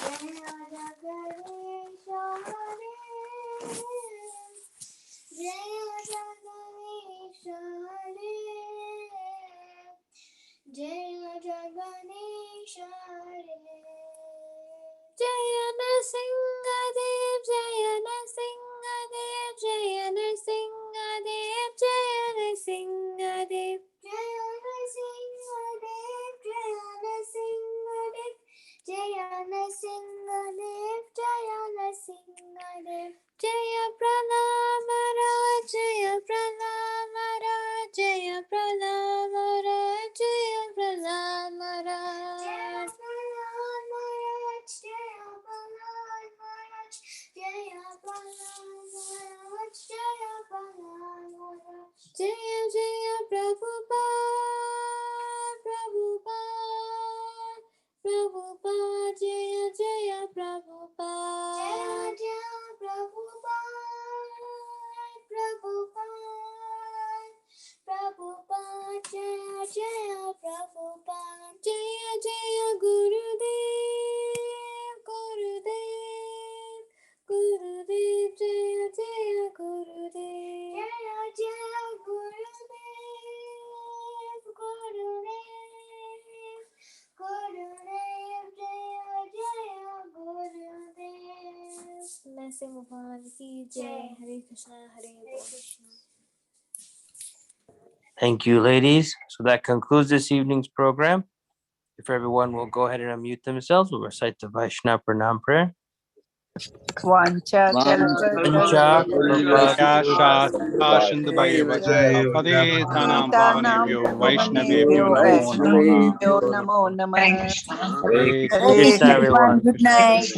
जय जगदीश हरे जय जगदीश हरे जय जगदीश हरे जय नरसिंहदेव जय नरसिंहदेव जय नरसिंहदेव जय नरसिंहदेव जय नरसिंहदेव जय नरसिंहदेव जय नरसिंहदेव जय नरसिंहदेव जय प्रणाम महाराज जय प्रणाम महाराज जय प्रणाम महाराज जय प्रणाम महाराज जय प्रणाम महाराज जय प्रणाम महाराज जय प्रणाम महाराज जय प्रणाम महाराज जय जय प्रभुपाद प्रभुपाद प्रभुपाद जय जय प्रभुपाद जय जय प्रभुपाद प्रभुपाद प्रभुपाद जय जय प्रभुपाद जय जय गुरुदेव गुरुदेव गुरुदेव जय जय गुरुदेव जय जय गुरुदेव गुरुदेव गुरुदेव जय जय गुरुदेव नरसिंह भगवान की जय हरे कृष्णा हरे Krishna Thank you, ladies. So that concludes this evening's program. If everyone will go ahead and unmute themselves, we'll recite the Vaishnava Pranam prayer. Vancha Vancha Kasha Sindhubhaiva Patitanam Pavanebhyo Vaishnavebhyo Namo Namaha. Namo Namah. Hare Hare Krishna, everyone. everyone. Good night.